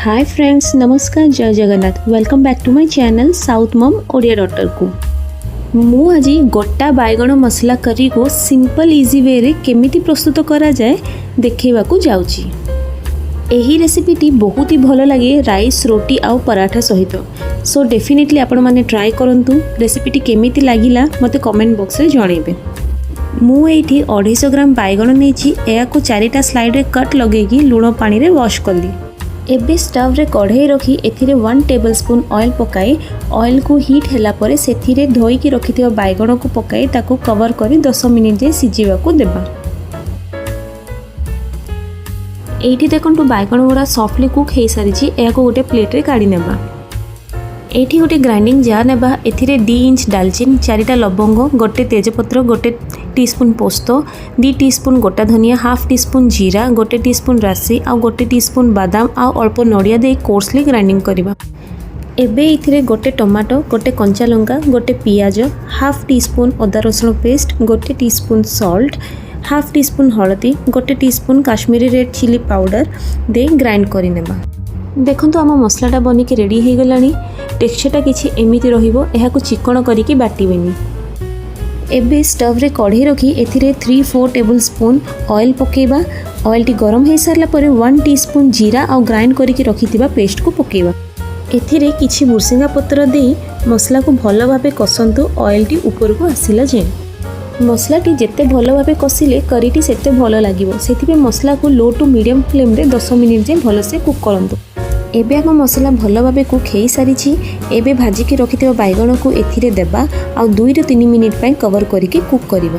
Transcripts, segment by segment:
हाय friends, नमस्कार, जय Jagannath. Welcome back to my channel south mom Odia daughter को। मु आज गोटा बैगण मसला करी को सिंपल इजी वे रे केमिति प्रस्तुत करा जाए देखैबा को जाउची। एही रेसिपीटी बहुत ही भल लगे राइस, रोटी आउ पराठा सहित। सो डेफिनेटली आपण माने ट्राई करंतु। रेसिपीटी केमिति लागिला मते कमेंट बॉक्स रे जणेबे। मु एठी 250 ग्राम बैगण नेछि। एया को 4टा स्लाइड रे कट लगेगी लूण पानी रे वॉश करली। एबे स्टव रे कढ़ई रखी एथिरे 1 टेबलस्पून ऑयल पकाई। ऑयल को हीट हैला परे सेथिरे धोई की रखिथिबा बैगण को पकाई ताको कवर करी 10 मिनिट जे सिजिबा को देबा। एठी देखंतु बैगण गुड़ा सॉफ्टली कुक हे सारिछि। एया को गोटे प्लेट रे काढी नेबा। एठी गोटे ग्राइंडिंग जार नेबा। एथिरे 2 इंच दालचीनी, 4टा लवंग, गोटे तेजपत्र, गोटे टीस्पून पोस्तो, 2 टीस्पून गोटा धनिया, हाफ टीस्पून जीरा, गोटे टीस्पून राशि आ गोटे टीस्पून बादाम आ अल्प नड़िया दे कोर्सली ग्राइंडिंग करबा। एबे इथिरे गोटे टमाटो, गोटे कंचा लंका, गोटे पियाज, हाफ टीस्पून अदा रसुण पेस्ट, गोटे टीस्पून सॉल्ट, हाफ टीस्पून हळदी, गोटे teaspoon Kashmiri red chilli powder दे ग्राइंड करि नेबा। देखंतु आम मसलाटा बनिकी रेडी हो गलानी। टेक्सचरटा किछि एमिति रहिबो। एहाकु चिकण करिकी बाटिबेनी। एबे स्टव रे कढ़ई रखी एथिरे 3-4 टेबलस्पून ऑयल पकेबा। ऑयल टी गरम हो सारला परे 1 टीस्पून जीरा आ ग्राइंड करिकी रखिथिबा पेस्ट को पकेबा। एथिरे किछि भुर्सिंगा पत्र देई मसला को भलो भाबे कसंतु। ऑयल टी ऊपर को आसिला जे मसला टी जेते भलो भाबे कसिले करीटी सेते भलो लागिबो। सेथिबे मसला को लो टू मीडियम फ्लेम रे 10 मिनिट जे भलो से कुक करंतु। एबे आम मसला भलो भाबे कुक हेई सारिछि। एबे भाजिकी रखिथिबा बैगण को एथिरे देबा आ 2-3 मिनिट पय कवर करिके कुक करिबा।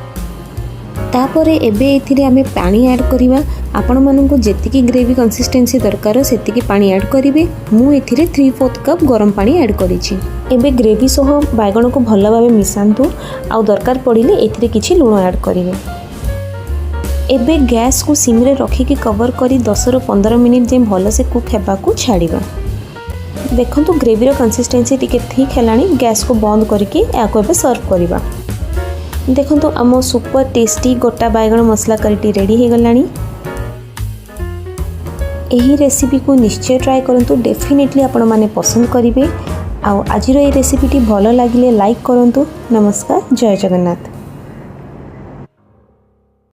तापरे एबे एथिरे आमे पानी ऐड करिबा। आपण माननको जेतिकी ग्रेवी कंसिस्टेंसी दरकार सेतिकी पानी ऐड करिवे। मु एथिरे 3/4 कप गरम पानी ऐड करिछि। एबे ग्रेवी सह बैगण को भलो भाबे मिसांतु आ दरकार पड़िले एथिरे किछि लूण ऐड करिवे। एबे गैस को सिम रे रखिकी कवर करी 10-15 मिनिट जे भलो से कुक हेबा को छाड़िबा। देखंतु ग्रेवी रो कंसिस्टेंसी टिके ठीक हेलानी। गैस को बंद करके याको एबे सर्व करिबा। देखंतु आम सुपर टेस्टी गोटा बैगण मसला करीटी रेडी हो गलानी। एही रेसिपी को निश्चय ट्राई करंतु। डेफिनेटली आपण माने पसंद करिवे। आ आजिरो ए रेसिपीटी भलो लागिले लाइक करंतु। नमस्कार, जय जगन्नाथ।